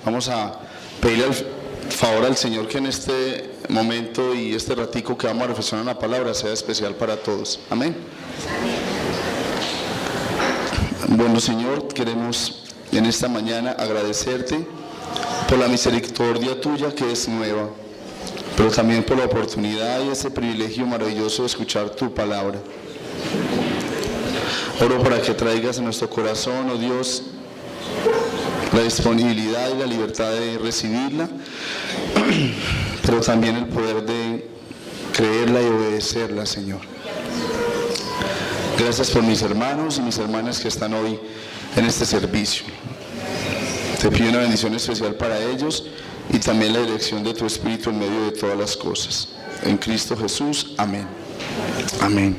Vamos a pedirle favor al Señor que en este momento y este ratico que vamos a reflexionar en la palabra sea especial para todos. Amén. Bueno, Señor, queremos en esta mañana agradecerte por la misericordia tuya que es nueva, pero también por la oportunidad y ese privilegio maravilloso de escuchar tu palabra. Oro para que traigas a nuestro corazón, oh Dios, la disponibilidad y la libertad de recibirla, pero también el poder de creerla y obedecerla, Señor. Gracias por mis hermanos y mis hermanas que están hoy en este servicio. Te pido una bendición especial para ellos y también la dirección de tu Espíritu en medio de todas las cosas. En Cristo Jesús, amén. Amén.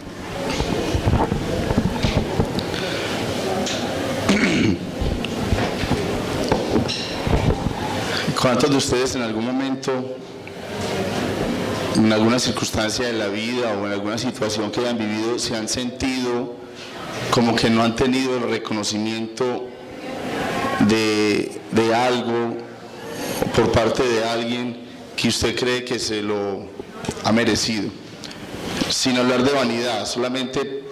¿Cuántos de ustedes en algún momento, en alguna circunstancia de la vida o en alguna situación que hayan vivido, se han sentido como que no han tenido el reconocimiento de algo por parte de alguien que usted cree que se lo ha merecido? Sin hablar de vanidad, solamente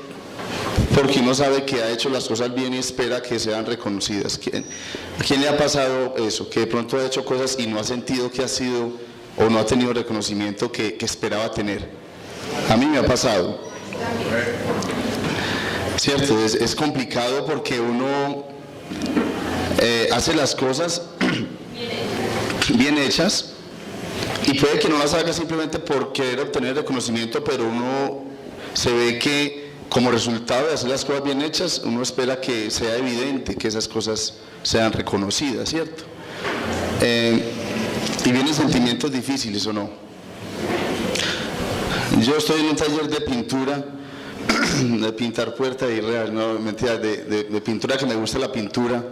porque uno sabe que ha hecho las cosas bien y espera que sean reconocidas. ¿A quién le ha pasado eso? Que de pronto ha hecho cosas y no ha sentido que ha sido o no ha tenido el reconocimiento que esperaba tener. A mí me ha pasado. Cierto, es complicado porque uno hace las cosas bien hechas y puede que no las haga simplemente por querer obtener reconocimiento, pero uno se ve que como resultado de hacer las cosas bien hechas, uno espera que sea evidente que esas cosas sean reconocidas, ¿cierto? Y vienen sentimientos difíciles, ¿o no? Yo estoy en un taller de pintura, de pintar puertas y real, no, mentira, de pintura, que me gusta la pintura.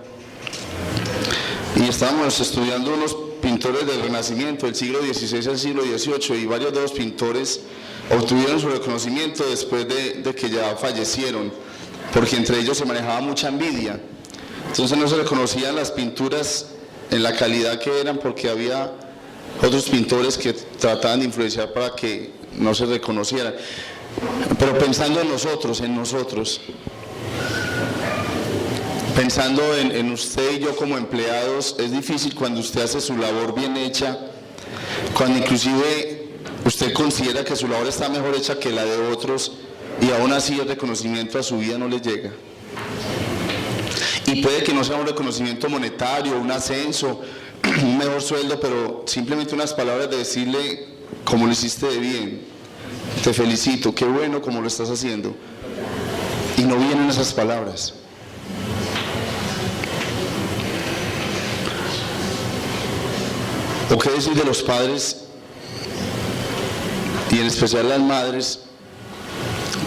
Y estábamos estudiando unos pintores del Renacimiento, del siglo XVI al siglo XVIII, y varios de los pintores obtuvieron su reconocimiento después de que ya fallecieron, porque entre ellos se manejaba mucha envidia. Entonces no se reconocían las pinturas en la calidad que eran, porque había otros pintores que trataban de influenciar para que no se reconocieran. Pero pensando en nosotros, pensando en usted y yo como empleados, es difícil cuando usted hace su labor bien hecha, cuando inclusive usted considera que su labor está mejor hecha que la de otros y aún así el reconocimiento a su vida no le llega. Y puede que no sea un reconocimiento monetario, un ascenso, un mejor sueldo, pero simplemente unas palabras de decirle: como lo hiciste de bien, te felicito, qué bueno como lo estás haciendo. Y no vienen esas palabras. ¿O qué decir de los padres, y en especial las madres,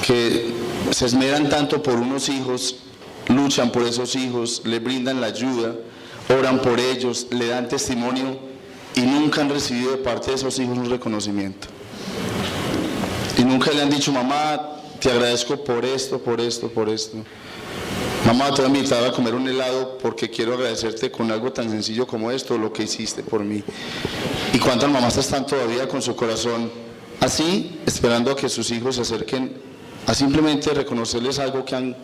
que se esmeran tanto por unos hijos, luchan por esos hijos, les brindan la ayuda, oran por ellos, le dan testimonio y nunca han recibido de parte de esos hijos un reconocimiento? Y nunca le han dicho: mamá, te agradezco por esto, por esto, por esto. Mamá, te voy a invitar a comer un helado porque quiero agradecerte con algo tan sencillo como esto, lo que hiciste por mí. ¿Y cuántas mamás están todavía con su corazón así, esperando a que sus hijos se acerquen a simplemente reconocerles algo que han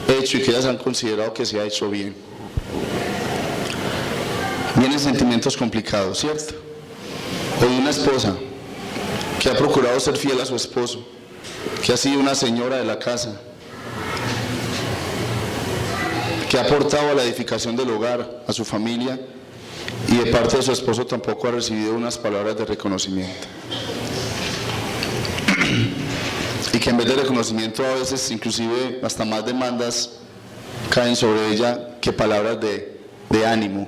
hecho y que ellas han considerado que se ha hecho bien? Vienen sentimientos complicados, ¿cierto? O de una esposa que ha procurado ser fiel a su esposo, que ha sido una señora de la casa, que ha aportado a la edificación del hogar, a su familia, y de parte de su esposo tampoco ha recibido unas palabras de reconocimiento. Y que en vez de reconocimiento, a veces inclusive hasta más demandas caen sobre ella que palabras de ánimo.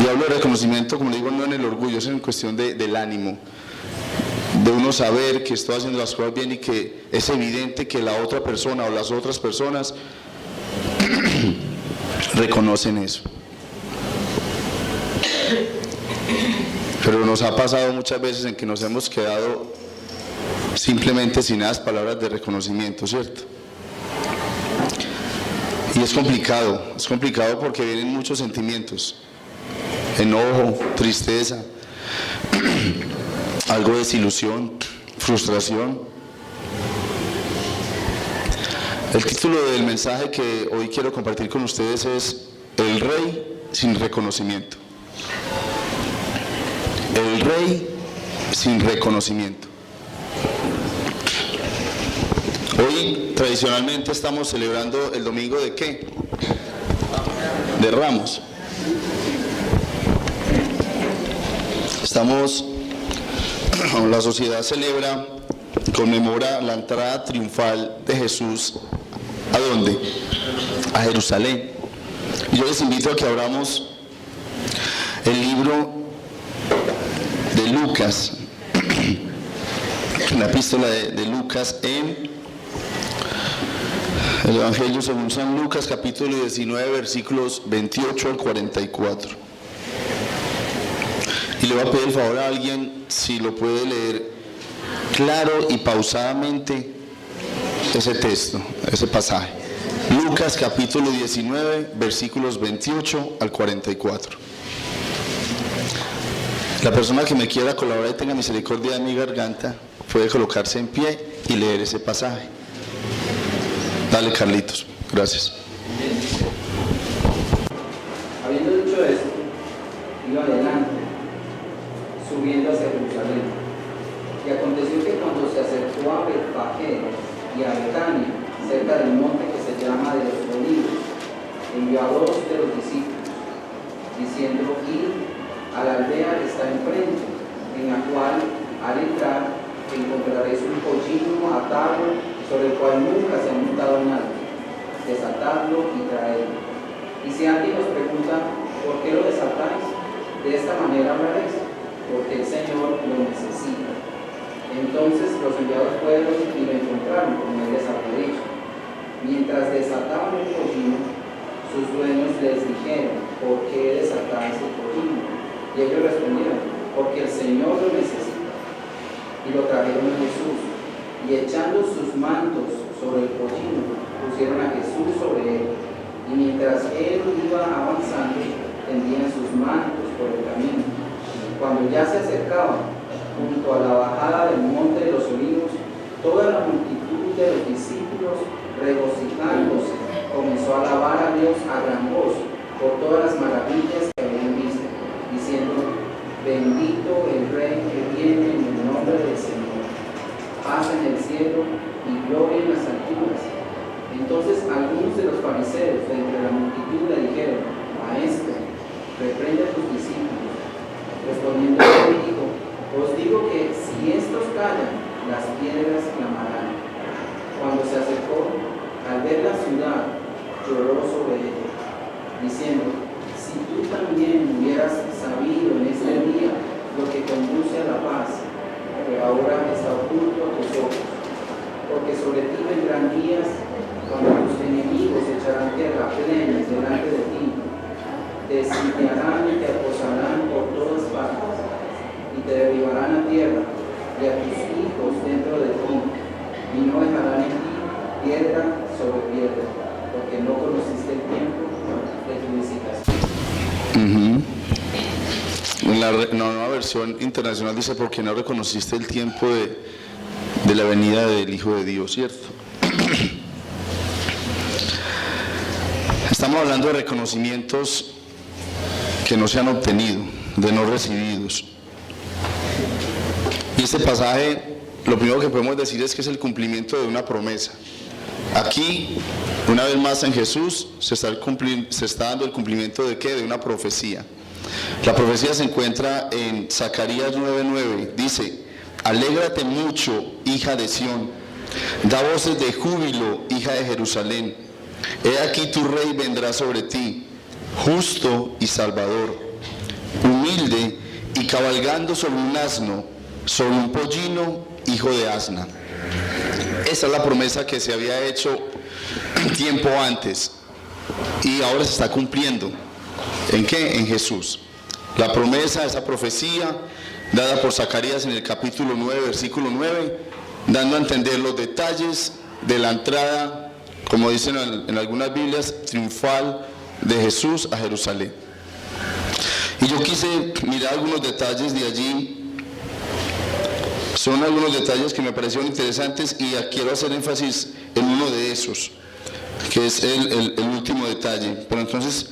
Y hablo de reconocimiento, como le digo, no en el orgullo, es en cuestión del ánimo, de uno saber que estoy haciendo las cosas bien y que es evidente que la otra persona o las otras personas reconocen eso. Pero nos ha pasado muchas veces en que nos hemos quedado simplemente sin esas palabras de reconocimiento, ¿cierto? Y es complicado porque vienen muchos sentimientos. enojo, tristeza, algo de desilusión, frustración. El título del mensaje que hoy quiero compartir con ustedes es El Rey sin reconocimiento. El Rey sin reconocimiento. Hoy tradicionalmente estamos celebrando el domingo ¿de qué? De Ramos. La sociedad celebra, conmemora la entrada triunfal de Jesús. ¿A dónde? A Jerusalén. Y yo les invito a que abramos el libro de Lucas, la epístola de Lucas, en el Evangelio según San Lucas, capítulo 19, versículos 28 al 44. Y le voy a pedir el favor a alguien si lo puede leer claro y pausadamente ese texto, ese pasaje. Lucas capítulo 19, versículos 28 al 44. La persona que me quiera colaborar y tenga misericordia de mi garganta puede colocarse en pie y leer ese pasaje. Dale, Carlitos. Gracias. Habiendo dicho esto, iba adelante, subiendo hacia Jerusalén. Y aconteció que cuando se acercó a Betfagé y a Betania, cerca del monte que se llama de los Olivos, envió a 2 de los discípulos, diciendo: id a la aldea que está enfrente, en la cual al entrar encontraréis un pollino atado, sobre el cual nunca se ha montado nadie. Desatadlo y traedlo. Y si alguien os pregunta: ¿por qué lo desatáis? De esta manera hablaréis: porque el Señor lo necesita. Entonces los enviados fueron y lo encontraron, como él les había dicho. Mientras desataban el pollino, sus dueños les dijeron: ¿por qué desatáis el pollino? Y ellos respondieron: porque el Señor lo necesita. Y lo trajeron a Jesús, y echando sus mantos sobre el pollino, pusieron a Jesús sobre él. Y mientras él iba avanzando, tendían sus mantos por el camino. Cuando ya se acercaban junto a la bajada del monte de los Olivos, toda la multitud de los discípulos, regocijándose, comenzó a alabar a Dios a gran voz por todas las maravillas que habían visto, diciendo: bendito el Rey que viene en el nombre del Señor, paz en el cielo y gloria en las alturas. Entonces algunos de los fariseos de entre la multitud le dijeron: Maestro, reprende a tus discípulos. Respondiendo él dijo: os digo que si estos callan, las piedras clamarán. Cuando se acercó, al ver la ciudad, lloró sobre ella, diciendo: si tú también hubieras sabido en este día lo que conduce a la paz, pero ahora está oculto a tus ojos. Porque sobre ti vendrán días cuando tus enemigos echarán terraplenes delante de ti, te sitiarán y te acosarán por todas partes, y te derribarán a tierra y a tus hijos dentro de ti, y no dejarán en ti piedra sobre piedra, porque no conociste el tiempo de tu visitación. La nueva versión internacional dice: porque no reconociste el tiempo de la venida del Hijo de Dios, ¿cierto? Estamos hablando de reconocimientos que no se han obtenido, de no recibidos. Y este pasaje, lo primero que podemos decir es que es el cumplimiento de una promesa. Aquí, una vez más en Jesús, se está dando el cumplimiento de ¿qué? De una profecía. La profecía se encuentra en Zacarías 9:9. Dice: alégrate mucho, hija de Sión, da voces de júbilo, hija de Jerusalén. He aquí tu rey vendrá sobre ti, justo y salvador, humilde y cabalgando sobre un asno, sobre un pollino, hijo de asna. Esa es la promesa que se había hecho tiempo antes y ahora se está cumpliendo. ¿En qué? En Jesús. La promesa, esa profecía dada por Zacarías en el capítulo 9, versículo 9, dando a entender los detalles de la entrada, como dicen en algunas Biblias, triunfal de Jesús a Jerusalén. Y yo quise mirar algunos detalles de allí. Son algunos detalles que me parecieron interesantes y quiero hacer énfasis en uno de esos, que es el último detalle. Pero entonces,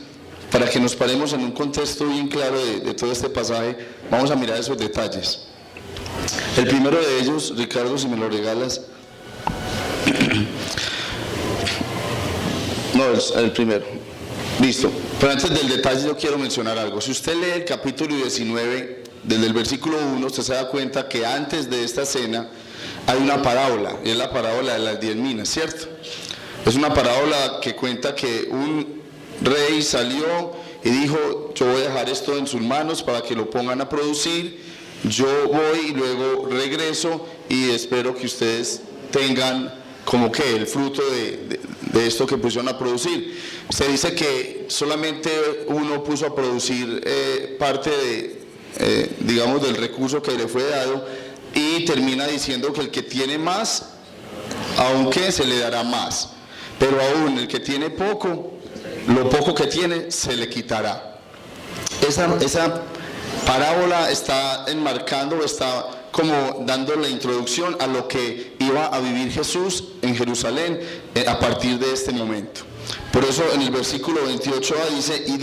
para que nos paremos en un contexto bien claro de todo este pasaje, vamos a mirar esos detalles. El primero de ellos, Ricardo, si me lo regalas. No, el primero. Listo. Pero antes del detalle yo quiero mencionar algo. Si usted lee el capítulo 19, desde el versículo 1, usted se da cuenta que antes de esta cena hay una parábola, y es la parábola de las 10 minas, ¿cierto? Es una parábola que cuenta que un rey salió y dijo: yo voy a dejar esto en sus manos para que lo pongan a producir, yo voy y luego regreso y espero que ustedes tengan como que el fruto de esto que pusieron a producir. Se dice que solamente uno puso a producir parte digamos, del recurso que le fue dado, y termina diciendo que el que tiene más, aunque se le dará más, pero aún el que tiene poco, lo poco que tiene se le quitará. Esa parábola está enmarcando, está como dando la introducción a lo que iba a vivir Jesús en Jerusalén a partir de este momento. Por eso en el versículo 28a dice: y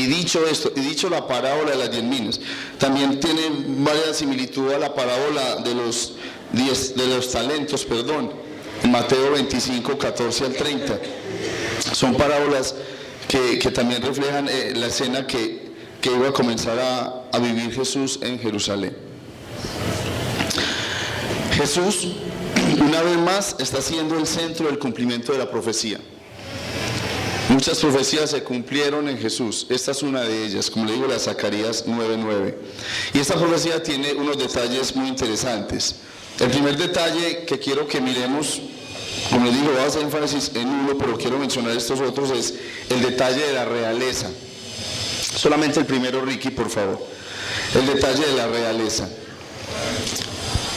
dicho la parábola de las 10 minas. También tiene varias similitudes a la parábola de los talentos, en Mateo 25, 14 al 30. Son parábolas que también reflejan la escena que iba a comenzar a vivir Jesús en Jerusalén. Jesús, una vez más, está siendo el centro del cumplimiento de la profecía. Muchas profecías se cumplieron en Jesús. Esta es una de ellas, como le digo, la de Zacarías 9:9. Y esta profecía tiene unos detalles muy interesantes. El primer detalle que quiero que miremos, como les digo, voy a hacer énfasis en uno, pero quiero mencionar estos otros, es el detalle de la realeza. Solamente el primero, Ricky, por favor. El detalle de la realeza.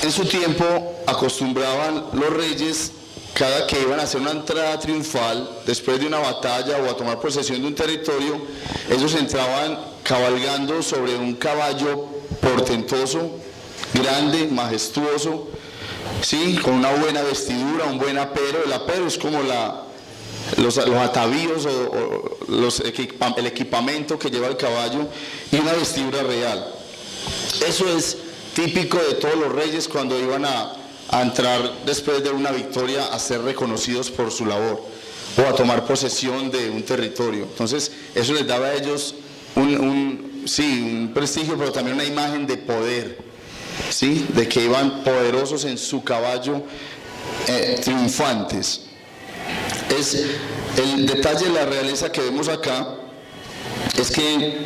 En su tiempo acostumbraban los reyes, cada que iban a hacer una entrada triunfal, después de una batalla o a tomar posesión de un territorio, ellos entraban cabalgando sobre un caballo portentoso, grande, majestuoso, ¿sí? Con una buena vestidura, un buen apero. El apero es como los atavíos o el equipamiento que lleva el caballo, y una vestidura real. Eso es típico de todos los reyes cuando iban a entrar después de una victoria, a ser reconocidos por su labor o a tomar posesión de un territorio. Entonces eso les daba a ellos un prestigio, pero también una imagen de poder, ¿sí? De que iban poderosos en su caballo, triunfantes. Es el detalle de la realeza que vemos acá, es que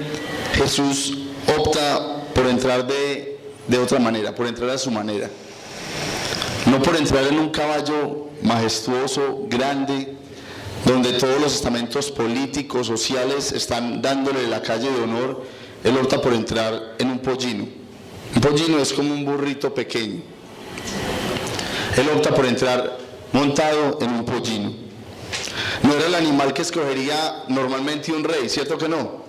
Jesús opta por entrar de otra manera, por entrar a su manera. No por entrar en un caballo majestuoso, grande, donde todos los estamentos políticos, sociales están dándole la calle de honor. Él opta por entrar en un pollino. Un pollino es como un burrito pequeño. Él opta por entrar montado en un pollino. No era el animal que escogería normalmente un rey, ¿cierto que no?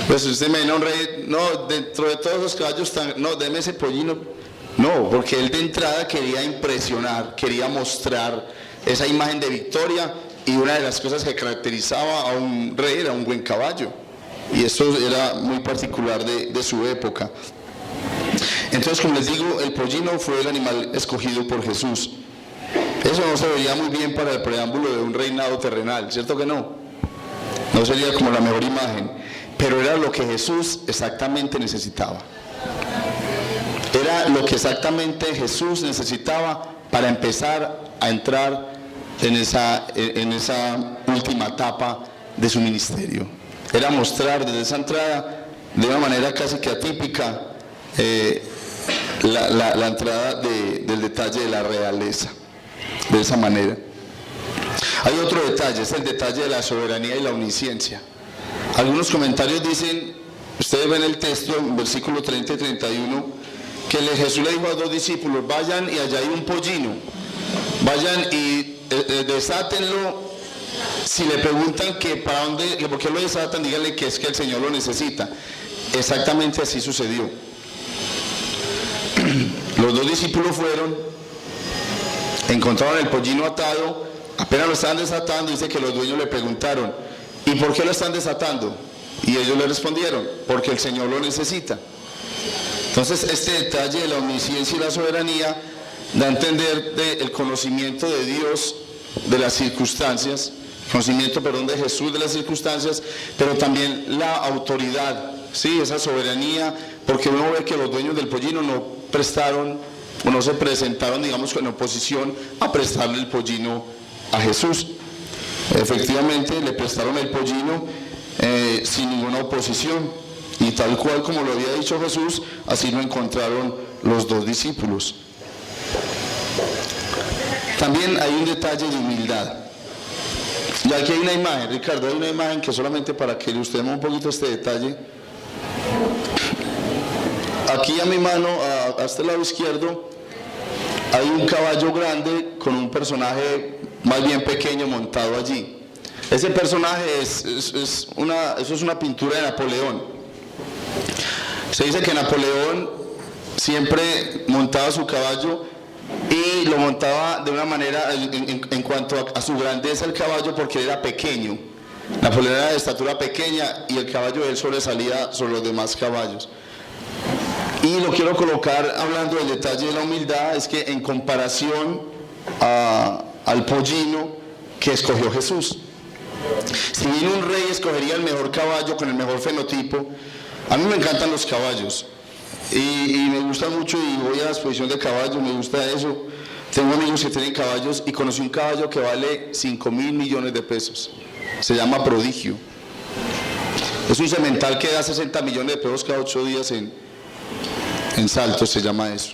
Pues usted me dice, un rey, no, dentro de todos los caballos, no, deme ese pollino. No, porque él de entrada quería impresionar, quería mostrar esa imagen de victoria, y una de las cosas que caracterizaba a un rey era un buen caballo, y eso era muy particular de su época. Entonces, como les digo, el pollino fue el animal escogido por Jesús. Eso no se veía muy bien para el preámbulo de un reinado terrenal, ¿cierto que no? No sería como la mejor imagen, pero era lo que Jesús exactamente necesitaba. Era lo que exactamente Jesús necesitaba para empezar a entrar en esa última etapa de su ministerio. Era mostrar desde esa entrada, de una manera casi que atípica, la entrada del detalle de la realeza, de esa manera. Hay otro detalle, es el detalle de la soberanía y la omnisciencia. Algunos comentarios dicen, ustedes ven el texto en versículo 30 y 31, que Jesús le dijo a dos discípulos: vayan y allá hay un pollino, vayan y desátenlo, si le preguntan que para dónde, por qué lo desatan, díganle que es que el Señor lo necesita. Exactamente así sucedió. Los dos discípulos fueron, encontraron el pollino atado, apenas lo estaban desatando, dice que los dueños le preguntaron, ¿y por qué lo están desatando? Y ellos le respondieron, porque el Señor lo necesita. Entonces este detalle de la omnisciencia y la soberanía da a entender el conocimiento de Dios de las circunstancias, conocimiento, perdón, de Jesús de las circunstancias, pero también la autoridad, ¿sí? Esa soberanía, porque uno ve que los dueños del pollino no prestaron o no se presentaron, digamos, en oposición a prestarle el pollino a Jesús. Efectivamente le prestaron el pollino sin ninguna oposición, y tal cual como lo había dicho Jesús, así lo encontraron los dos discípulos. También hay un detalle de humildad. Y aquí hay una imagen, Ricardo, hay una imagen que solamente para que ilustremos un poquito este detalle. Aquí a mi mano, a este lado izquierdo, hay un caballo grande con un personaje más bien pequeño montado allí. Ese personaje es una pintura de Napoleón. Se dice que Napoleón siempre montaba su caballo y lo montaba de una manera en cuanto a su grandeza el caballo, porque él era pequeño. Napoleón era de estatura pequeña y el caballo de él sobresalía sobre los demás caballos. Y lo quiero colocar hablando del detalle de la humildad, es que en comparación al pollino que escogió Jesús, si bien un rey escogería el mejor caballo con el mejor fenotipo, a mí me encantan los caballos y me gusta mucho, y voy a la exposición de caballos, me gusta eso. Tengo amigos que tienen caballos y conocí un caballo que vale 5.000 millones de pesos, se llama Prodigio. Es un semental que da 60 millones de pesos cada 8 días en Saltos, se llama eso.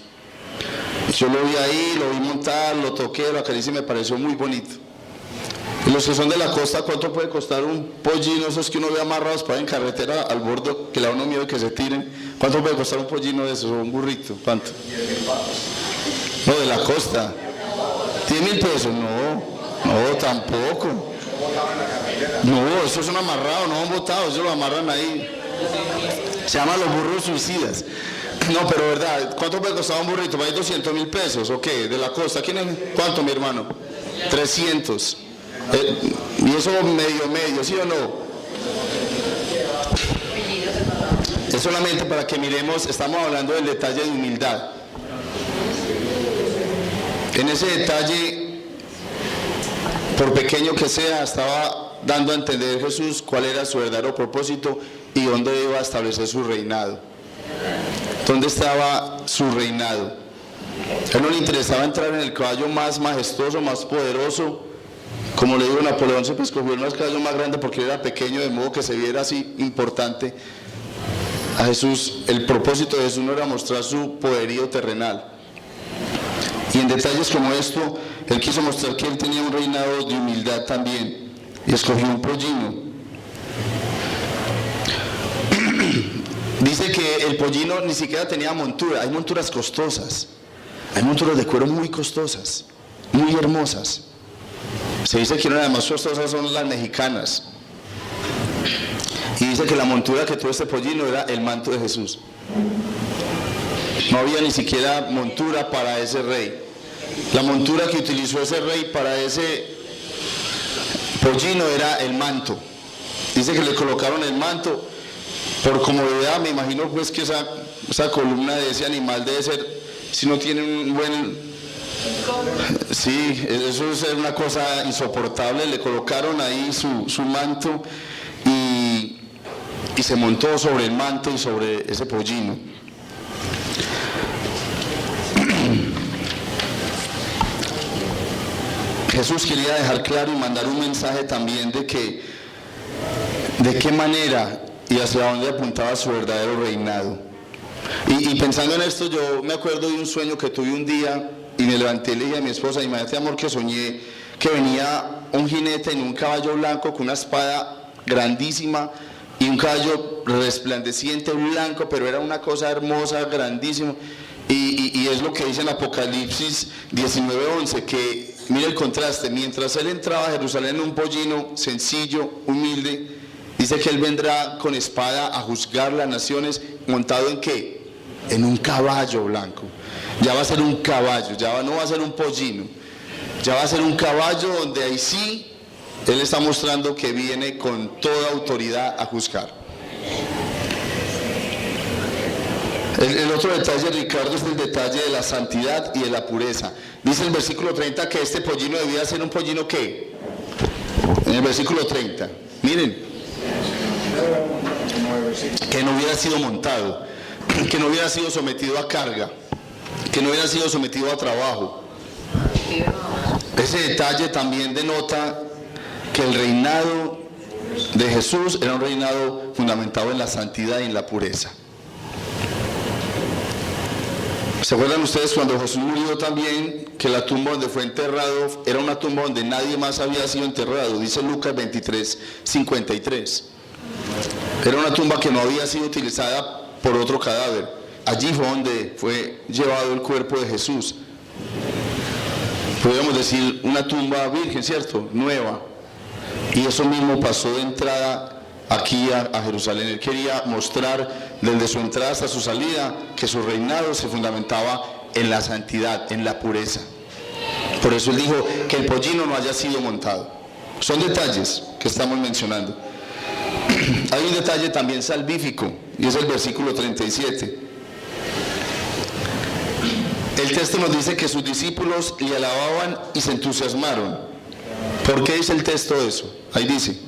Yo lo vi ahí, lo vi montar, lo toqué, lo acaricié y me pareció muy bonito. Y los que son de la costa, ¿cuánto puede costar un pollino? Esos que uno ve amarrados para en carretera al bordo, que le da uno miedo de que se tiren. ¿Cuánto puede costar un pollino de esos o un burrito? ¿Cuánto? No, de la costa. ¿10.000 pesos? No, tampoco. No, esos son amarrados, no son botados, ellos lo amarran ahí. Se llaman los burros suicidas. No, pero verdad, ¿cuánto puede costar un burrito? ¿Para 200.000 pesos? ¿O qué? ¿De la costa? ¿Quién es? ¿Cuánto, mi hermano? 300. Y eso medio, ¿sí o no? Es solamente para que miremos, estamos hablando del detalle de humildad. En ese detalle, por pequeño que sea, estaba dando a entender Jesús cuál era su verdadero propósito y dónde iba a establecer su reinado. ¿Dónde estaba su reinado? A él no le interesaba entrar en el caballo más majestuoso, más poderoso. Como le digo, Napoleón siempre escogió el caballo más grande porque él era pequeño, de modo que se viera así importante. A Jesús, el propósito de Jesús no era mostrar su poderío terrenal. Y en detalles como esto, él quiso mostrar que él tenía un reinado de humildad también. Y escogió un pollino. Dice que el pollino ni siquiera tenía montura. Hay monturas costosas. Hay monturas de cuero muy costosas, muy hermosas. Se dice que una de las más costosas son las mexicanas. Y dice que la montura que tuvo este pollino era el manto de Jesús. No había ni siquiera montura para ese rey. La montura que utilizó ese rey para ese pollino era el manto. Dice que le colocaron el manto por comodidad. Me imagino pues que esa columna de ese animal debe ser, si no tiene un buen... Sí, eso es una cosa insoportable. Le colocaron ahí su manto y se montó sobre el manto y sobre ese pollino. Jesús quería dejar claro y mandar un mensaje también de qué manera y hacia dónde apuntaba su verdadero reinado. Y pensando en esto, yo me acuerdo de un sueño que tuve un día y me levanté y le dije a mi esposa: imagínate, amor, que soñé que venía un jinete en un caballo blanco con una espada grandísima y un caballo resplandeciente blanco, pero era una cosa hermosa, grandísima. Y es lo que dice en Apocalipsis 19:11, que mire el contraste, mientras él entraba a Jerusalén en un pollino sencillo, humilde, dice que él vendrá con espada a juzgar las naciones, montado ¿en qué? En un caballo blanco. Ya va a ser un caballo, no va a ser un pollino, ya va a ser un caballo donde ahí sí él está mostrando que viene con toda autoridad a juzgar. El otro detalle, Ricardo, es el detalle de la santidad y de la pureza. Dice el versículo 30 que este pollino debía ser un pollino ¿qué? En el versículo 30, miren, que no hubiera sido montado, que no hubiera sido sometido a carga, que no hubiera sido sometido a trabajo. Ese detalle también denota que el reinado de Jesús era un reinado fundamentado en la santidad y en la pureza. ¿Se acuerdan ustedes cuando Jesús murió también, que la tumba donde fue enterrado era una tumba donde nadie más había sido enterrado? Dice Lucas 23:53. Era una tumba que no había sido utilizada por otro cadáver. Allí fue donde fue llevado el cuerpo de Jesús. Podríamos decir una tumba virgen, ¿cierto? Nueva. Y eso mismo pasó de entrada aquí a Jerusalén. Él quería mostrar desde su entrada hasta su salida que su reinado se fundamentaba en la santidad, en la pureza. Por eso él dijo que el pollino no haya sido montado. Son detalles que estamos mencionando. Hay un detalle también salvífico y es el versículo 37. El texto nos dice que sus discípulos le alababan y se entusiasmaron. ¿Por qué dice el texto eso? Ahí dice,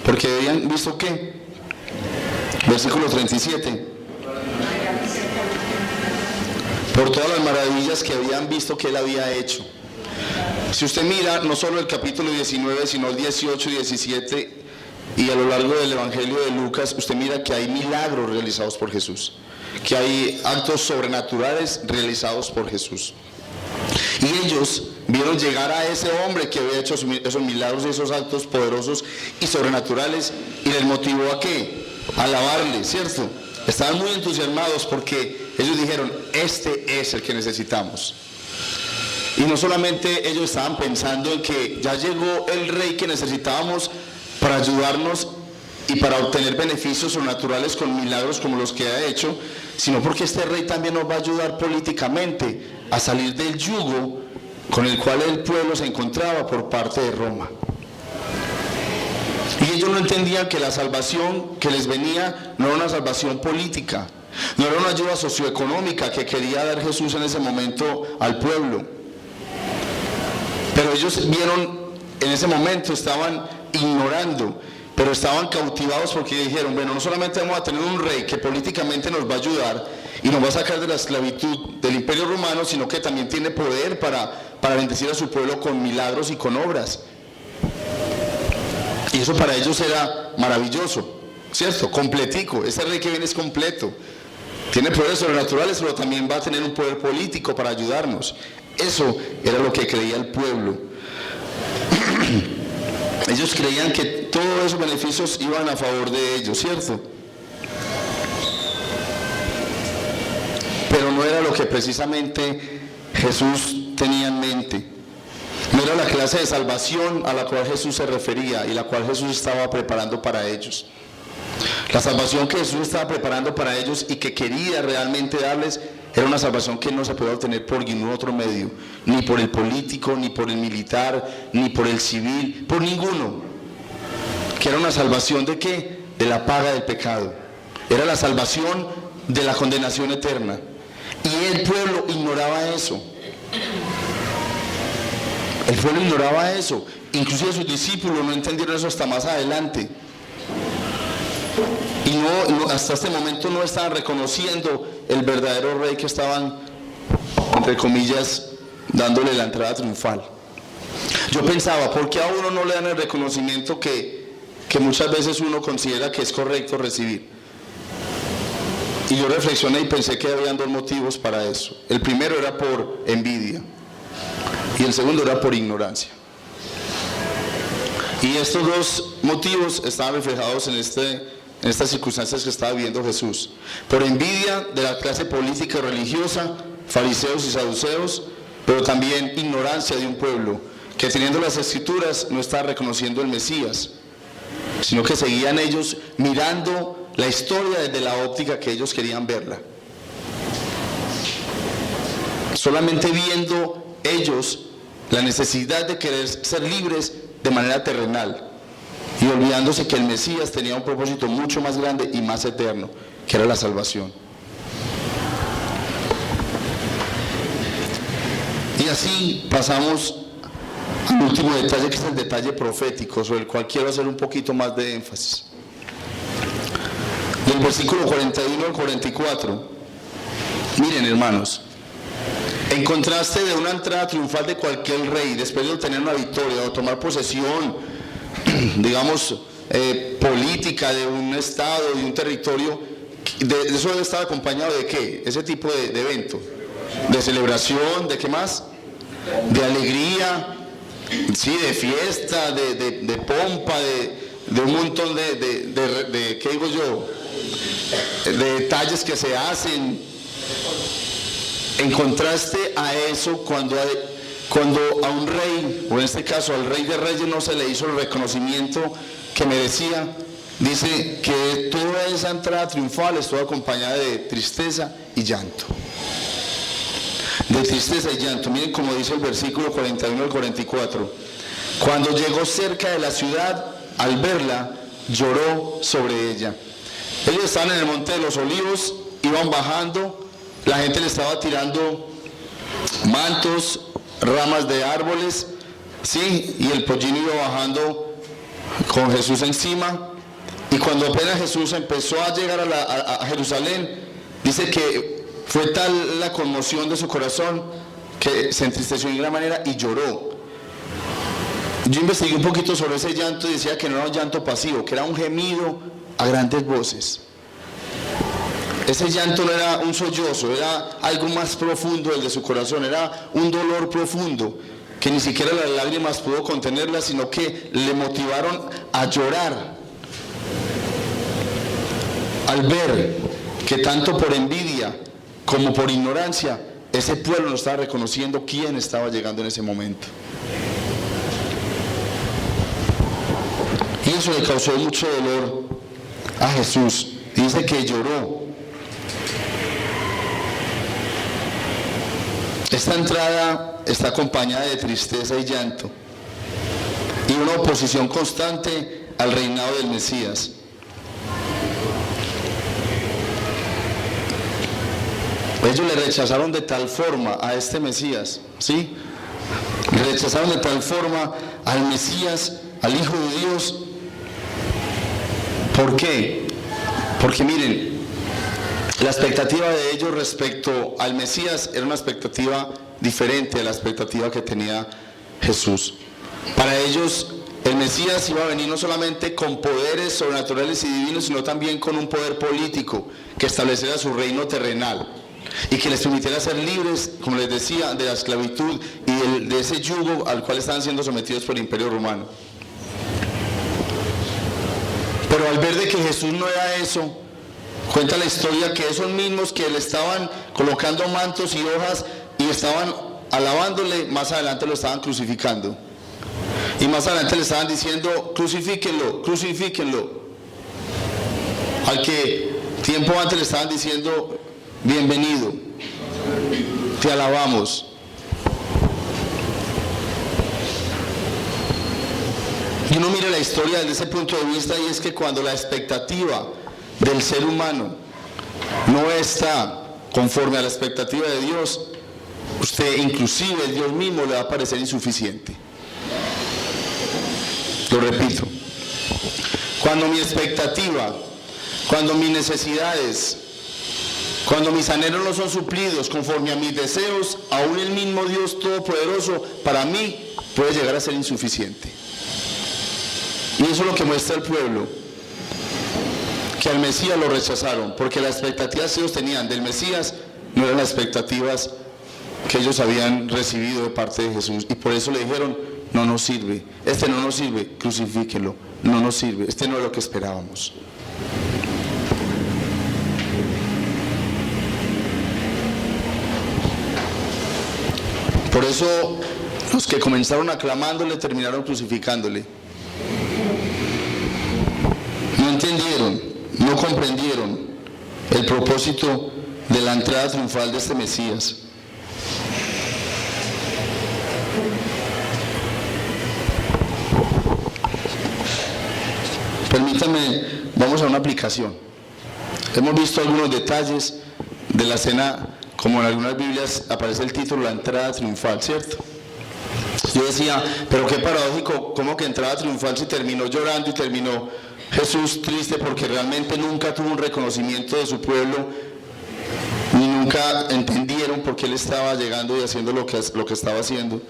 porque habían visto ¿qué? Versículo 37. Por todas las maravillas que habían visto que él había hecho. Si usted mira no solo el capítulo 19, sino el 18 y 17, y a lo largo del Evangelio de Lucas, usted mira que hay milagros realizados por Jesús, que hay actos sobrenaturales realizados por Jesús. Y ellos vieron llegar a ese hombre que había hecho esos milagros y esos actos poderosos y sobrenaturales, y les motivó a ¿qué? A alabarle, ¿cierto? Estaban muy entusiasmados porque ellos dijeron, este es el que necesitamos. Y no solamente ellos estaban pensando en que ya llegó el rey que necesitábamos para ayudarnos y para obtener beneficios sobrenaturales con milagros como los que ha hecho, sino porque este rey también nos va a ayudar políticamente a salir del yugo con el cual el pueblo se encontraba por parte de Roma. Y ellos no entendían que la salvación que les venía no era una salvación política, no era una ayuda socioeconómica que quería dar Jesús en ese momento al pueblo. Pero ellos vieron, en ese momento estaban ignorando, pero estaban cautivados porque dijeron, bueno, no solamente vamos a tener un rey que políticamente nos va a ayudar y nos va a sacar de la esclavitud del Imperio Romano, sino que también tiene poder para bendecir a su pueblo con milagros y con obras. Y eso para ellos era maravilloso, ¿cierto? Completico, este rey que viene es completo. Tiene poderes sobrenaturales, pero también va a tener un poder político para ayudarnos. Eso era lo que creía el pueblo. Ellos creían que todos esos beneficios iban a favor de ellos, ¿cierto? Pero no era lo que precisamente Jesús tenía en mente. No era la clase de salvación a la cual Jesús se refería y la cual Jesús estaba preparando para ellos. La salvación que Jesús estaba preparando para ellos y que quería realmente darles era una salvación que no se podía obtener por ningún otro medio, ni por el político, ni por el militar, ni por el civil, por ninguno. Que era una salvación ¿de qué? De la paga del pecado. Era la salvación de la condenación eterna. Y el pueblo ignoraba eso. El pueblo ignoraba eso. Inclusive sus discípulos no entendieron eso hasta más adelante. Y no, hasta este momento no estaban reconociendo el verdadero rey que estaban, entre comillas, dándole la entrada triunfal. Yo pensaba, ¿por qué a uno no le dan el reconocimiento que muchas veces uno considera que es correcto recibir? Y yo reflexioné y pensé que habían dos motivos para eso. El primero era por envidia y el segundo era por ignorancia. Y estos dos motivos estaban reflejados en estas circunstancias que estaba viviendo Jesús. Por envidia de la clase política y religiosa, fariseos y saduceos, pero también ignorancia de un pueblo que teniendo las escrituras no estaba reconociendo el Mesías, sino que seguían ellos mirando la historia desde la óptica que ellos querían verla. Solamente viendo ellos la necesidad de querer ser libres de manera terrenal y olvidándose que el Mesías tenía un propósito mucho más grande y más eterno, que era la salvación. Y así pasamos al último detalle, que es el detalle profético, sobre el cual quiero hacer un poquito más de énfasis. Del versículo 41 al 44, miren hermanos, en contraste de una entrada triunfal de cualquier rey, después de obtener una victoria o tomar posesión, digamos, política de un estado, de un territorio, eso debe estar acompañado de ¿qué? Ese tipo de evento, de celebración, ¿de qué más? De alegría, sí, de fiesta, de pompa, de un montón de ¿qué digo yo? De detalles que se hacen. En contraste a eso, cuando a un rey, o en este caso al rey de reyes, no se le hizo el reconocimiento que merecía, dice que toda esa entrada triunfal estuvo acompañada de tristeza y llanto. De tristeza y llanto. Miren como dice el versículo 41 al 44. Cuando llegó cerca de la ciudad, al verla, lloró sobre ella. Ellos estaban en el monte de los olivos, iban bajando, la gente le estaba tirando mantos, ramas de árboles, sí, y el pollino iba bajando con Jesús encima. Y cuando apenas Jesús empezó a llegar a Jerusalén, dice que fue tal la conmoción de su corazón que se entristeció en gran manera y lloró. Yo investigué un poquito sobre ese llanto y decía que no era un llanto pasivo, que era un gemido a grandes voces. Ese llanto no era un sollozo, era algo más profundo del de su corazón, era un dolor profundo que ni siquiera las lágrimas pudo contenerlas, sino que le motivaron a llorar al ver que tanto por envidia como por ignorancia ese pueblo no estaba reconociendo quién estaba llegando en ese momento. Y eso le causó mucho dolor a Jesús. Dice que lloró. Esta entrada está acompañada de tristeza y llanto y una oposición constante al reinado del Mesías. Ellos le rechazaron de tal forma a este Mesías, ¿sí? Le rechazaron de tal forma al Mesías, al Hijo de Dios. ¿Por qué? Porque miren, la expectativa de ellos respecto al Mesías era una expectativa diferente a la expectativa que tenía Jesús. Para ellos, el Mesías iba a venir no solamente con poderes sobrenaturales y divinos, sino también con un poder político que estableciera su reino terrenal y que les permitiera ser libres, como les decía, de la esclavitud y de ese yugo al cual estaban siendo sometidos por el Imperio Romano. Pero al ver de que Jesús no era eso, cuenta la historia que esos mismos que le estaban colocando mantos y hojas y estaban alabándole, más adelante lo estaban crucificando. Y más adelante le estaban diciendo, crucifíquenlo, crucifíquenlo. Al que tiempo antes le estaban diciendo, bienvenido, te alabamos. Y uno mira la historia desde ese punto de vista, y es que cuando la expectativa del ser humano no está conforme a la expectativa de Dios, usted, inclusive Dios mismo, le va a parecer insuficiente. Lo repito, cuando mi expectativa, cuando mis necesidades, cuando mis anhelos no son suplidos conforme a mis deseos, aún el mismo Dios Todopoderoso para mí puede llegar a ser insuficiente. Y eso es lo que muestra el pueblo, que al Mesías lo rechazaron, porque las expectativas que ellos tenían del Mesías no eran las expectativas que ellos habían recibido de parte de Jesús, y por eso le dijeron, no nos sirve, este no nos sirve, crucifíquelo, no nos sirve, este no es lo que esperábamos. Por eso Los que comenzaron aclamándole terminaron crucificándole. No entendieron, no comprendieron el propósito de la entrada triunfal de este Mesías. Permítanme, vamos a una aplicación. Hemos visto algunos detalles de la escena, como en algunas Biblias aparece el título, la entrada triunfal, ¿cierto? Yo decía, pero qué paradójico, ¿cómo que entrada triunfal si terminó llorando y terminó Jesús triste porque realmente nunca tuvo un reconocimiento de su pueblo, ni nunca entendieron por qué él estaba llegando y haciendo lo que estaba haciendo?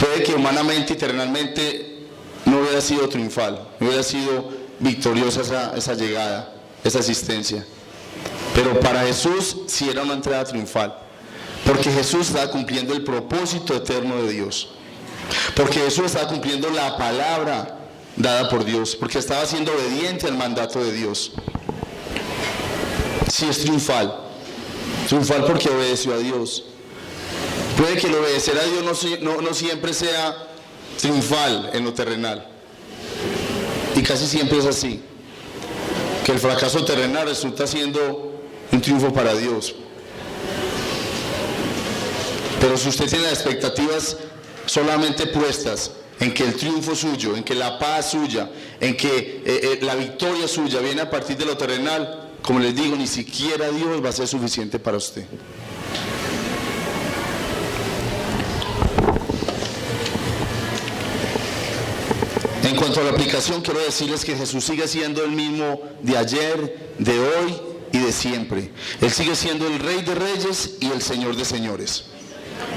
Puede que humanamente y terrenalmente no hubiera sido triunfal, no hubiera sido victoriosa esa llegada, esa asistencia, pero para Jesús sí era una entrada triunfal, porque Jesús estaba cumpliendo el propósito eterno de Dios, porque Jesús estaba cumpliendo la palabra dada por Dios, porque estaba siendo obediente al mandato de Dios. Sí es triunfal porque obedeció a Dios. Puede que el obedecer a Dios no siempre sea triunfal en lo terrenal, y casi siempre es así, que el fracaso terrenal resulta siendo un triunfo para Dios. Pero si usted tiene las expectativas solamente puestas en que el triunfo suyo, en que la paz suya, en que la victoria suya viene a partir de lo terrenal, como les digo, ni siquiera Dios va a ser suficiente para usted. En cuanto a la aplicación, quiero decirles que Jesús sigue siendo el mismo de ayer, de hoy y de siempre. Él sigue siendo el Rey de Reyes y el Señor de Señores.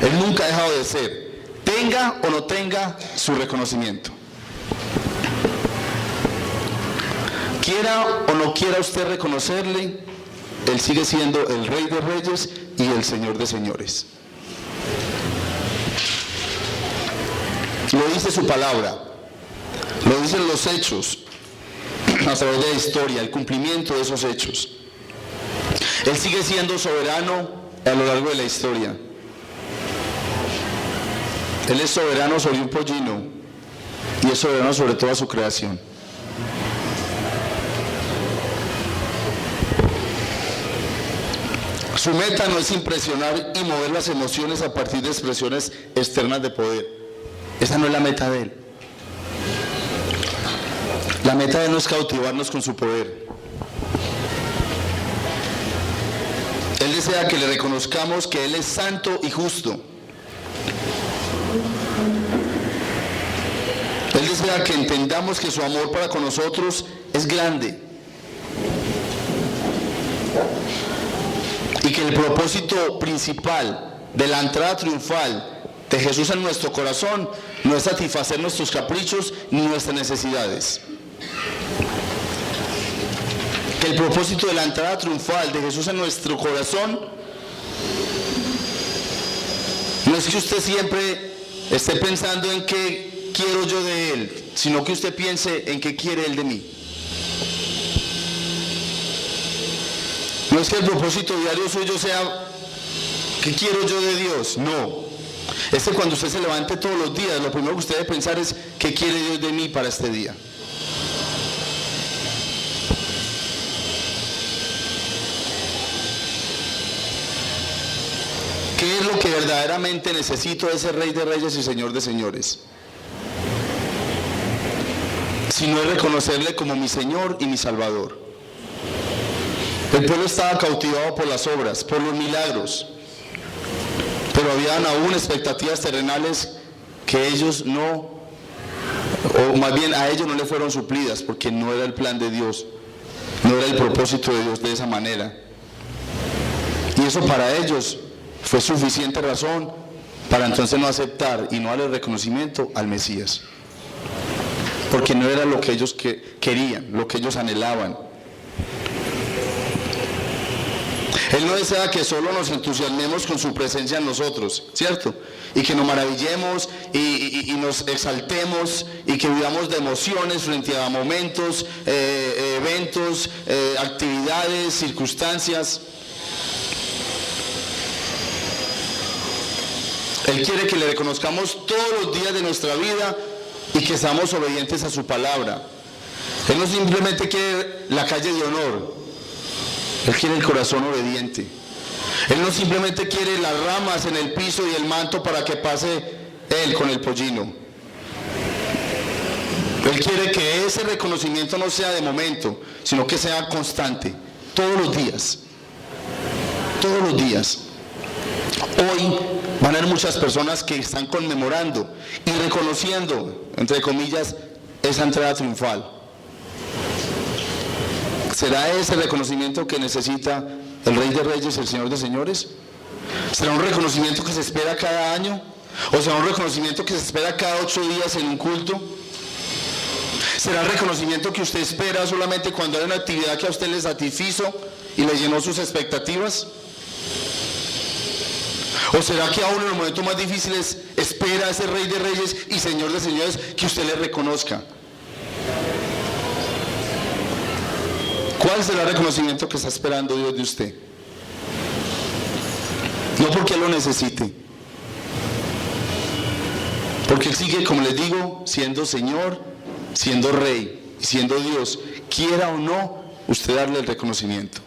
Él nunca ha dejado de ser, tenga o no tenga su reconocimiento. Quiera o no quiera usted reconocerle, Él sigue siendo el Rey de Reyes y el Señor de Señores. Lo dice su palabra, lo dicen los hechos, a través de la historia, el cumplimiento de esos hechos. Él sigue siendo soberano a lo largo de la historia. Él es soberano sobre un pollino y es soberano sobre toda su creación. Su meta no es impresionar y mover las emociones a partir de expresiones externas de poder. Esa no es la meta de Él. La meta de Él no es cautivarnos con su poder. Él desea que le reconozcamos que Él es santo y justo. Él desea que entendamos que su amor para con nosotros es grande y que el propósito principal de la entrada triunfal de Jesús en nuestro corazón no es satisfacer nuestros caprichos ni nuestras necesidades. Que el propósito de la entrada triunfal de Jesús en nuestro corazón no es que usted siempre esté pensando en qué quiero yo de Él, sino que usted piense en qué quiere Él de mí. No es que el propósito diario suyo sea ¿qué quiero yo de Dios? No. Es que cuando usted se levante todos los días, lo primero que usted debe pensar es ¿qué quiere Dios de mí para este día? ¿Qué es lo que verdaderamente necesito de ese Rey de Reyes y Señor de Señores? Si no es reconocerle como mi Señor y mi Salvador. El pueblo estaba cautivado por las obras, por los milagros, pero habían aún expectativas terrenales que ellos no, o más bien a ellos no le fueron suplidas, porque no era el plan de Dios, no era el propósito de Dios de esa manera. Y eso para ellos fue suficiente razón para entonces no aceptar y no darle reconocimiento al Mesías, porque no era lo que ellos querían, lo que ellos anhelaban. Él no desea que solo nos entusiasmemos con su presencia en nosotros, ¿cierto? Y que nos maravillemos y nos exaltemos y que vivamos de emociones frente a momentos, eventos, actividades, circunstancias. Él quiere que le reconozcamos todos los días de nuestra vida y que seamos obedientes a su palabra. Él no simplemente quiere la calle de honor, Él quiere el corazón obediente. Él no simplemente quiere las ramas en el piso y el manto para que pase Él con el pollino. Él quiere que ese reconocimiento no sea de momento, sino que sea constante, todos los días. Todos los días. Hoy van a haber muchas personas que están conmemorando y reconociendo, entre comillas, esa entrada triunfal. ¿Será ese reconocimiento que necesita el Rey de Reyes, el Señor de Señores? ¿Será un reconocimiento que se espera cada año? ¿O será un reconocimiento que se espera cada 8 días en un culto? ¿Será el reconocimiento que usted espera solamente cuando hay una actividad que a usted le satisfizo y le llenó sus expectativas? ¿O será que aún en los momentos más difíciles espera a ese Rey de Reyes y Señor de Señores que usted le reconozca? ¿Cuál será el reconocimiento que está esperando Dios de usted? No porque Él lo necesite, porque Él sigue, como les digo, siendo Señor, siendo Rey y siendo Dios, quiera o no usted darle el reconocimiento.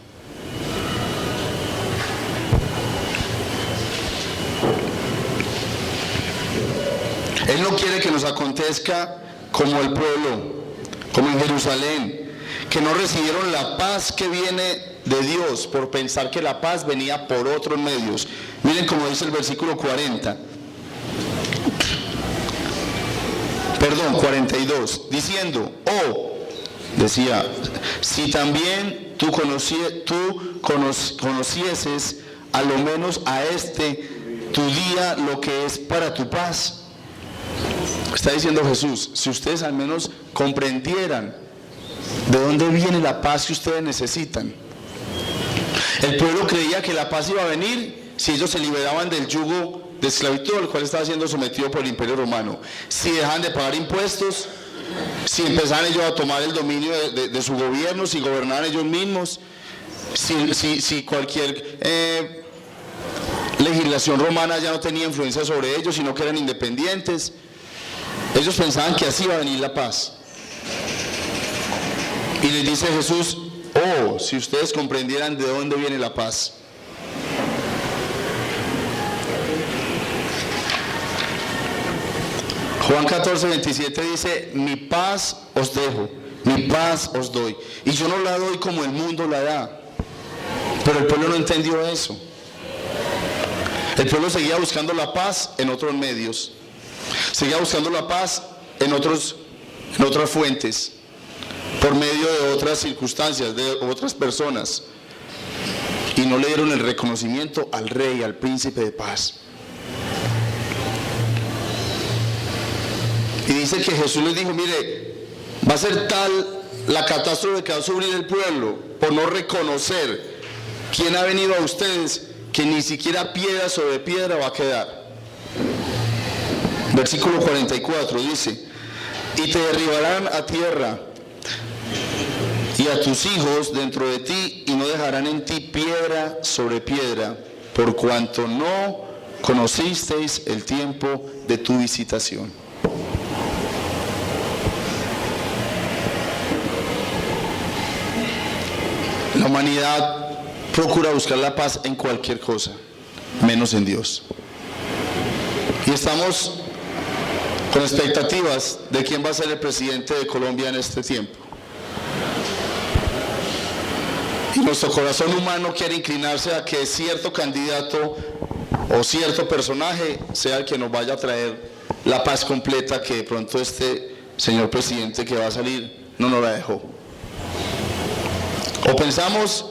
Él no quiere que nos acontezca como el pueblo, como en Jerusalén, que no recibieron la paz que viene de Dios por pensar que la paz venía por otros medios. Miren cómo dice el versículo 42, diciendo, decía, si también tú conocieses a lo menos a tu día lo que es para tu paz. Está diciendo Jesús, si ustedes al menos comprendieran de dónde viene la paz que ustedes necesitan. El pueblo creía que la paz iba a venir si ellos se liberaban del yugo de esclavitud al cual estaba siendo sometido por el Imperio Romano, si dejaban de pagar impuestos, si empezaban ellos a tomar el dominio de su gobierno, si gobernaban ellos mismos, si cualquier legislación romana ya no tenía influencia sobre ellos, sino que eran independientes. Ellos pensaban que así iba a venir la paz. Y les dice Jesús, si ustedes comprendieran de dónde viene la paz. Juan 14:27 dice, mi paz os dejo, mi paz os doy. Y yo no la doy como el mundo la da. Pero el pueblo no entendió eso. El pueblo seguía buscando la paz en otros medios. Seguía buscando la paz en otras fuentes, por medio de otras circunstancias, de otras personas. Y no le dieron el reconocimiento al Rey, al Príncipe de paz. Y dice que Jesús les dijo, mire, va a ser tal la catástrofe que va a sufrir el pueblo por no reconocer quién ha venido a ustedes, que ni siquiera piedra sobre piedra va a quedar. Versículo 44 dice, y te derribarán a tierra y a tus hijos dentro de ti, y no dejarán en ti piedra sobre piedra, por cuanto no conocisteis el tiempo de tu visitación. La humanidad procura buscar la paz en cualquier cosa, menos en Dios. Y estamos con expectativas de quién va a ser el presidente de Colombia en este tiempo. Y nuestro corazón humano quiere inclinarse a que cierto candidato o cierto personaje sea el que nos vaya a traer la paz completa que de pronto este señor presidente que va a salir no nos la dejó. O pensamos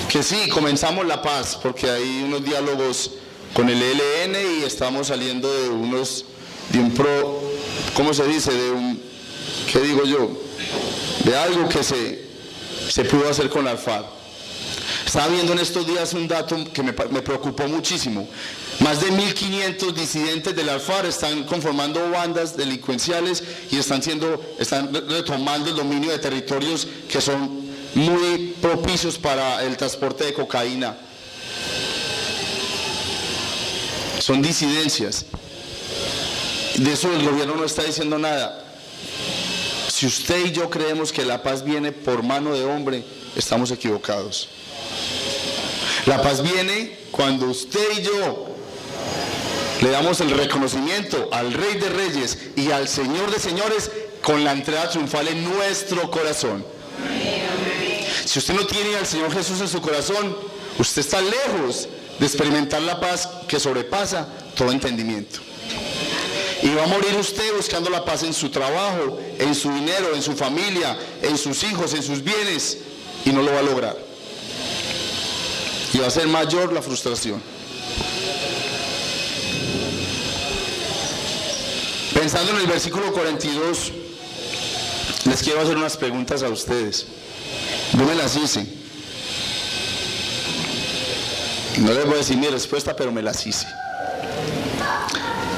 que sí, comenzamos la paz porque hay unos diálogos con el ELN y estamos saliendo de de algo que se pudo hacer con la FARC. Estaba viendo en estos días un dato que me preocupó muchísimo. Más de 1.500 disidentes de la FARC están conformando bandas delincuenciales y están retomando el dominio de territorios que son muy propicios para el transporte de cocaína. son disidencias. De eso el gobierno no está diciendo nada. Si usted y yo creemos que la paz viene por mano de hombre, estamos equivocados. La paz viene cuando usted y yo le damos el reconocimiento al Rey de Reyes y al Señor de Señores con la entrada triunfal en nuestro corazón. Si usted no tiene al Señor Jesús en su corazón, usted está lejos de experimentar la paz que sobrepasa todo entendimiento. Y va a morir usted buscando la paz en su trabajo, en su dinero, en su familia, en sus hijos, en sus bienes, y no lo va a lograr. Y va a ser mayor la frustración. Pensando en el versículo 42, les quiero hacer unas preguntas a ustedes. Yo me las hice. No les voy a decir mi respuesta, pero me las hice.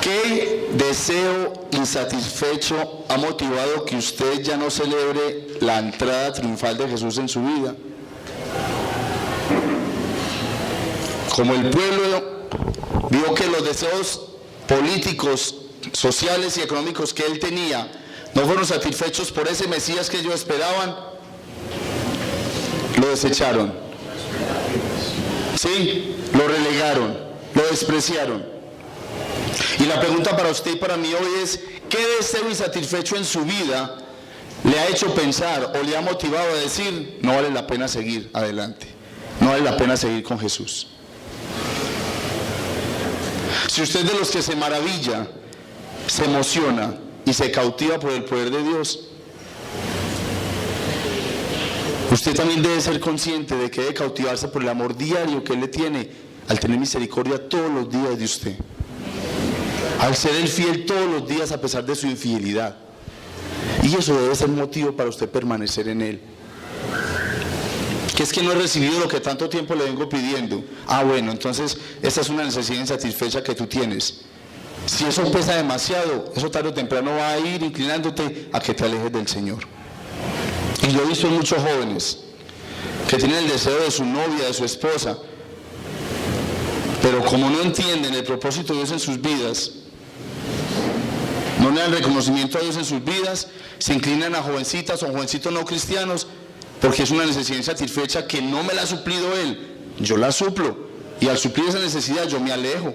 ¿Qué deseo insatisfecho ha motivado que usted ya no celebre la entrada triunfal de Jesús en su vida? Como el pueblo vio que los deseos políticos, sociales y económicos que él tenía no fueron satisfechos por ese Mesías que ellos esperaban, lo desecharon. Sí, lo relegaron, lo despreciaron. Y la pregunta para usted y para mí hoy es: ¿qué deseo insatisfecho en su vida le ha hecho pensar o le ha motivado a decir no vale la pena seguir adelante, no vale la pena seguir con Jesús? Si usted es de los que se maravilla, se emociona y se cautiva por el poder de Dios, usted también debe ser consciente de que debe cautivarse por el amor diario que Él le tiene al tener misericordia todos los días de usted, al ser el fiel todos los días a pesar de su infidelidad. Y eso debe ser motivo para usted permanecer en Él. Que es que no he recibido lo que tanto tiempo le vengo pidiendo. Ah, bueno, entonces esa es una necesidad insatisfecha que tú tienes. Si eso pesa demasiado, eso tarde o temprano va a ir inclinándote a que te alejes del Señor. Y yo he visto muchos jóvenes que tienen el deseo de su novia, de su esposa, pero como no entienden el propósito de Dios en sus vidas, no le dan reconocimiento a Dios en sus vidas, se inclinan a jovencitas o jovencitos no cristianos, porque es una necesidad insatisfecha que no me la ha suplido Él, yo la suplo, y al suplir esa necesidad yo me alejo.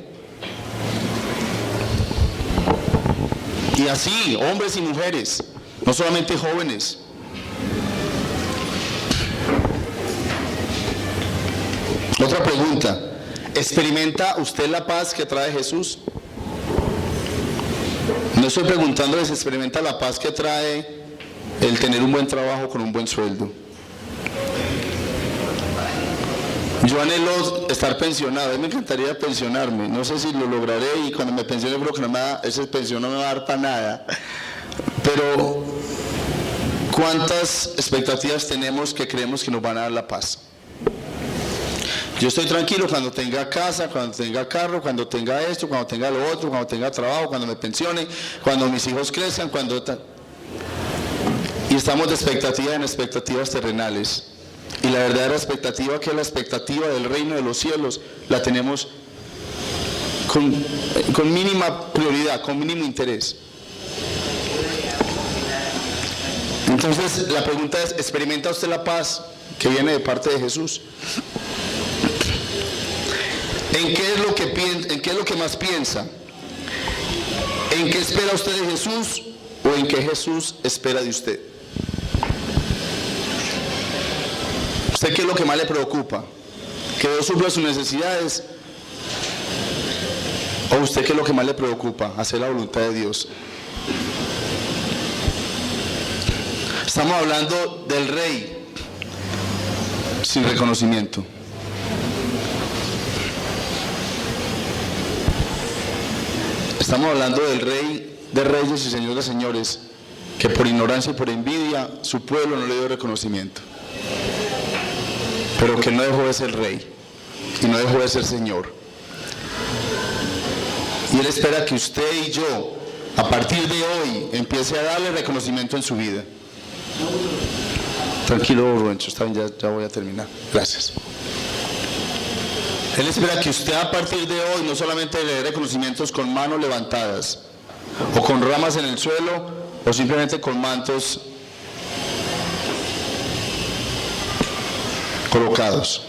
Y así, hombres y mujeres, no solamente jóvenes. Otra pregunta: ¿experimenta usted la paz que trae Jesús? No estoy preguntándoles si experimenta la paz que trae el tener un buen trabajo con un buen sueldo. Yo anhelo estar pensionado, a mí me encantaría pensionarme, no sé si lo lograré, y cuando me pensione creo que esa pensión no me va a dar para nada. Pero ¿cuántas expectativas tenemos que creemos que nos van a dar la paz? Yo estoy tranquilo cuando tenga casa, cuando tenga carro, cuando tenga esto, cuando tenga lo otro, cuando tenga trabajo, cuando me pensione, cuando mis hijos crezcan, y estamos de expectativa en expectativas terrenales. Y la verdadera expectativa, que es la expectativa del reino de los cielos, la tenemos con mínima prioridad, con mínimo interés. Entonces la pregunta es: ¿experimenta usted la paz que viene de parte de Jesús? ¿En qué es lo que más piensa? ¿En qué espera usted de Jesús o en qué Jesús espera de usted? ¿Usted qué es lo que más le preocupa? ¿Que Dios supla sus necesidades? ¿O usted qué es lo que más le preocupa? Hacer la voluntad de Dios. Estamos hablando del rey sin reconocimiento. Estamos hablando del Rey de Reyes y Señor de Señores, que por ignorancia y por envidia su pueblo no le dio reconocimiento, pero que no dejó de ser Rey y no dejó de ser Señor. Y Él espera que usted y yo, a partir de hoy, empiece a darle reconocimiento en su vida. Tranquilo, Rubencho, está bien, ya voy a terminar. Gracias. Él espera que usted a partir de hoy no solamente le dé reconocimientos con manos levantadas, o con ramas en el suelo, o simplemente con mantos colocados.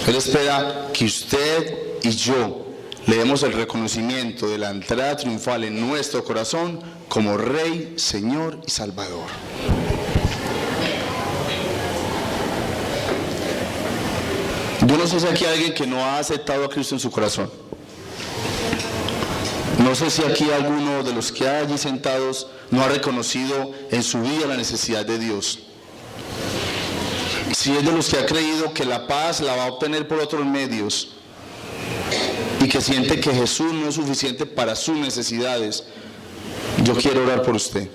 Él espera que usted y yo le demos el reconocimiento de la entrada triunfal en nuestro corazón como Rey, Señor y Salvador. Yo no sé si aquí hay alguien que no ha aceptado a Cristo en su corazón. No sé si aquí alguno de los que hay allí sentados no ha reconocido en su vida la necesidad de Dios. Si es de los que ha creído que la paz la va a obtener por otros medios y que siente que Jesús no es suficiente para sus necesidades, yo quiero orar por usted.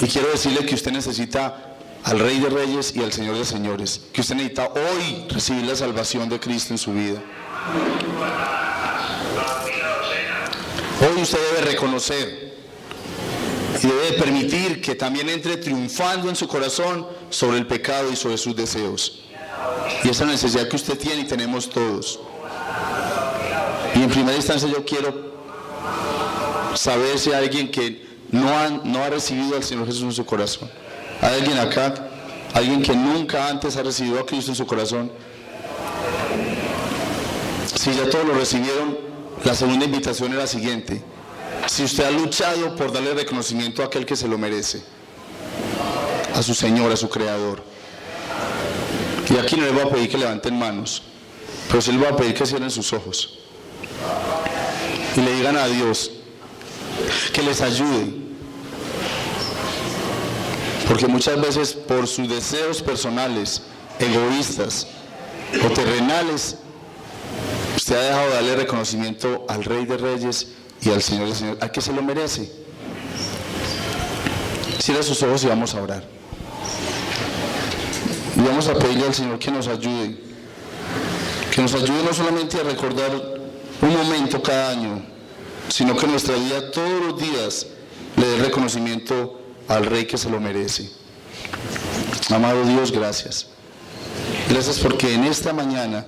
Y quiero decirle que usted necesita al Rey de Reyes y al Señor de Señores, que usted necesita hoy recibir la salvación de Cristo en su vida. Hoy usted debe reconocer y debe permitir que también entre triunfando en su corazón sobre el pecado y sobre sus deseos. Y esa necesidad que usted tiene y tenemos todos. Y en primera instancia yo quiero saber si hay alguien que no ha recibido al Señor Jesús en su corazón. ¿Hay alguien acá? ¿Alguien que nunca antes ha recibido a Cristo en su corazón? Si ya todos lo recibieron, la segunda invitación es la siguiente. Si usted ha luchado por darle reconocimiento a aquel que se lo merece, a su Señor, a su Creador, y aquí no le voy a pedir que levanten manos, pero sí le voy a pedir que cierren sus ojos y le digan a Dios que les ayude, porque muchas veces por sus deseos personales, egoístas o terrenales, usted ha dejado de darle reconocimiento al Rey de Reyes y al Señor de Señores, al que se lo merece. Cierra sus ojos y vamos a orar. Y vamos a pedirle al Señor que nos ayude no solamente a recordar un momento cada año, sino que en nuestra vida todos los días le dé reconocimiento al Rey que se lo merece. Amado Dios, gracias. Gracias porque en esta mañana,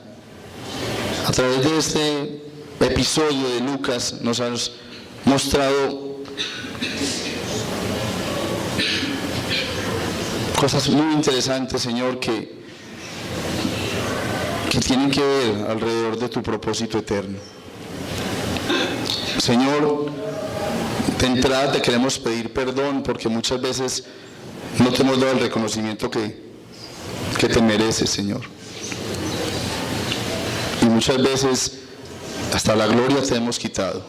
a través de este episodio de Lucas, nos has mostrado cosas muy interesantes, Señor, que tienen que ver alrededor de tu propósito eterno. Señor, de entrada te queremos pedir perdón porque muchas veces no te hemos dado el reconocimiento que te mereces, Señor. Y muchas veces hasta la gloria te hemos quitado.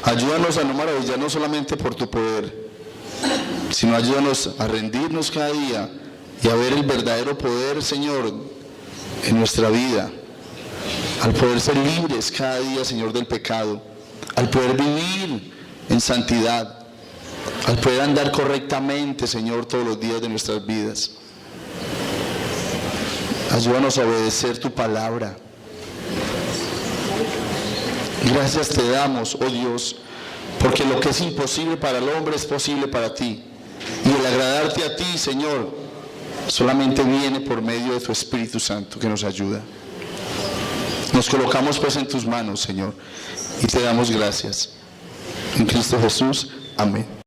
Ayúdanos a no maravillarnos solamente por tu poder, sino ayúdanos a rendirnos cada día y a ver el verdadero poder, Señor, en nuestra vida, al poder ser libres cada día, Señor, del pecado, al poder vivir en santidad, al poder andar correctamente, Señor, todos los días de nuestras vidas. Ayúdanos a obedecer tu palabra. Gracias te damos, oh Dios, porque lo que es imposible para el hombre es posible para ti. Y el agradarte a ti, Señor, solamente viene por medio de tu Espíritu Santo que nos ayuda. Nos colocamos pues en tus manos, Señor, y te damos gracias. En Cristo Jesús, amén.